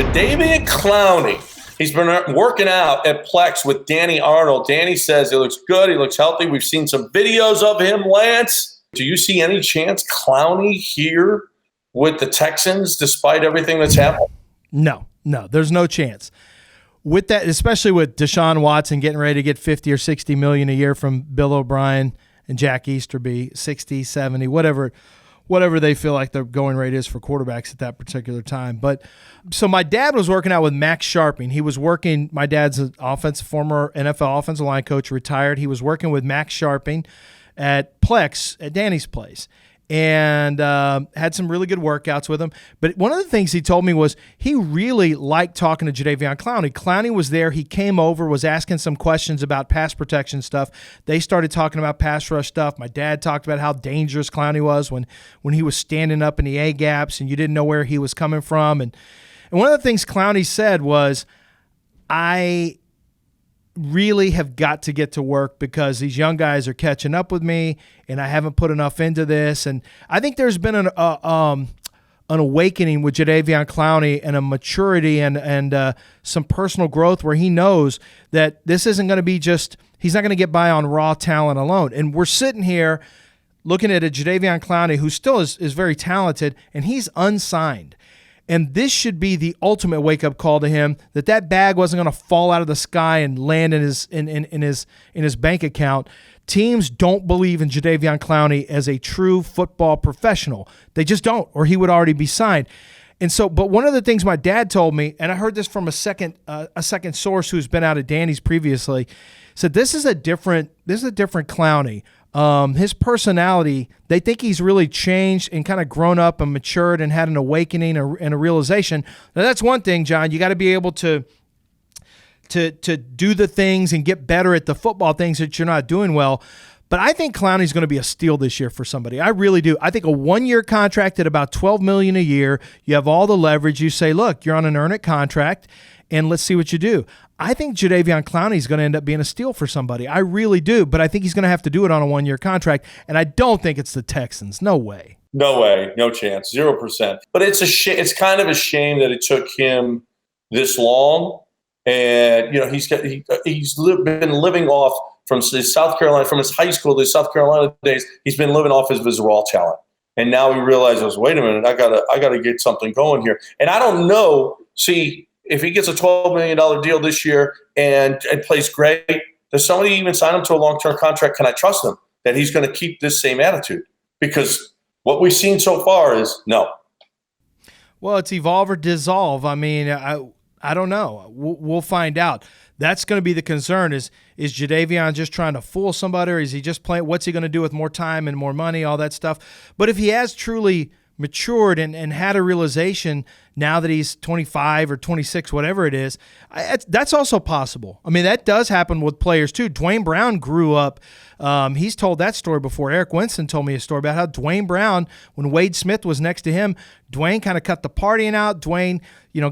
Jadeveon Clowney. He's been working out at Plex with Danny Arnold. Danny says he looks good. He looks healthy. We've seen some videos of him, Lance. Do you see any chance Clowney here with the Texans despite everything that's happened? No, there's no chance. With that, especially with Deshaun Watson getting ready to get 50 or 60 million a year from Bill O'Brien and Jack Easterby, 60, 70, whatever they feel like their going rate is for quarterbacks at that particular time. But so my dad was working out with Max Sharping. He was working, my dad's an former NFL offensive line coach, retired. He was working with Max Sharping at Plex at Danny's place, and had some really good workouts with him. But one of the things he told me was he really liked talking to Jadeveon Clowney. Clowney was there. He came over, was asking some questions about pass protection stuff. They started talking about pass rush stuff. My dad talked about how dangerous Clowney was when he was standing up in the A-gaps and you didn't know where he was coming from. And one of the things Clowney said was, I really have got to get to work because these young guys are catching up with me and I haven't put enough into this. And I think there's been an awakening with Jadeveon Clowney and a maturity and some personal growth where he knows that this isn't going to be just – he's not going to get by on raw talent alone. And we're sitting here looking at a Jadeveon Clowney who still is very talented, and he's unsigned. And this should be the ultimate wake-up call to him that bag wasn't going to fall out of the sky and land in his bank account. Teams don't believe in Jadeveon Clowney as a true football professional. They just don't, or he would already be signed. And so, but one of the things my dad told me, and I heard this from a second source who's been out at Danny's previously, said this is a different Clowney. His personality, they think he's really changed and kind of grown up and matured and had an awakening and a realization. Now, that's one thing, John. You got to be able to do the things and get better at the football things that you're not doing well. But I think Clowney's going to be a steal this year for somebody. I really do. I think a one-year contract at about $12 million a year, you have all the leverage. You say, look, you're on an earn-it contract, and let's see what you do. I think Jadeveon Clowney is going to end up being a steal for somebody. I really do, but I think he's going to have to do it on a one-year contract, and I don't think it's the Texans. No way. No way. No chance. 0%. But it's it's kind of a shame that it took him this long, and he's been living off from his South Carolina, from his high school to his South Carolina days. He's been living off his raw talent, and now he realizes, wait a minute, I gotta get something going here. And I don't know. See, if he gets a $12 million deal this year and plays great, does somebody even sign him to a long-term contract? Can I trust him that he's going to keep this same attitude? Because what we've seen so far is no. Well, it's evolve or dissolve. I mean, I don't know. We'll find out. That's going to be the concern. Is Jadeveon just trying to fool somebody, or is he just playing? What's he going to do with more time and more money, all that stuff? But if he has truly matured and had a realization now that he's 25 or 26, whatever it is, that's also possible. I mean, that does happen with players too. Dwayne Brown grew up. He's told that story before. Eric Winston told me a story about how Dwayne Brown, when Wade Smith was next to him, Dwayne kind of cut the partying out. Dwayne,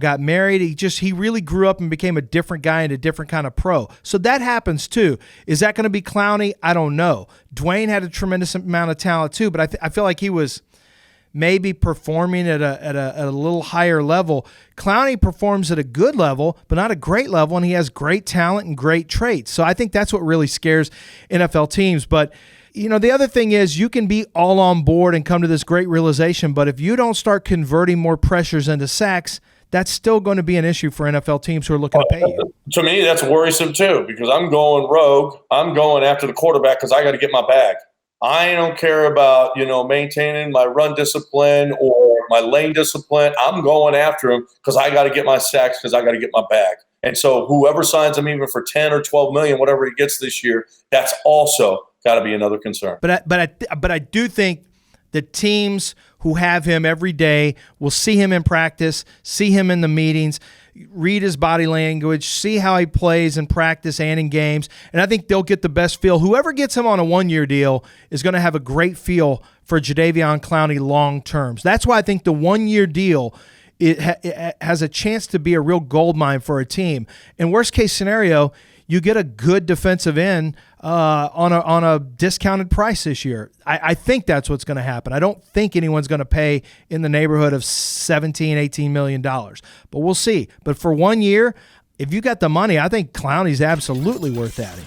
got married. He really grew up and became a different guy and a different kind of pro. So that happens too. Is that going to be Clowney? I don't know. Dwayne had a tremendous amount of talent too, but I feel like he was maybe performing at a little higher level. Clowney performs at a good level, but not a great level, and he has great talent and great traits. So I think that's what really scares NFL teams. But, the other thing is you can be all on board and come to this great realization, but if you don't start converting more pressures into sacks, that's still going to be an issue for NFL teams who are looking to pay you. To me, that's worrisome too, because I'm going rogue. I'm going after the quarterback because I got to get my bag. I don't care about, maintaining my run discipline or my lane discipline. I'm going after him because I got to get my sacks, because I got to get my bag. And so whoever signs him even for 10 or 12 million, whatever he gets this year, that's also got to be another concern. But I do think the teams who have him every day will see him in practice, see him in the meetings, read his body language, see how he plays in practice and in games, and I think they'll get the best feel. Whoever gets him on a one-year deal is going to have a great feel for Jadeveon Clowney long terms. That's why I think the one-year deal it has a chance to be a real gold mine for a team. In worst-case scenario, you get a good defensive end on a discounted price this year. I think that's what's going to happen. I don't think anyone's going to pay in the neighborhood of $17-18 million, but we'll see. But for 1 year, if you got the money, I think Clowney's absolutely worth adding.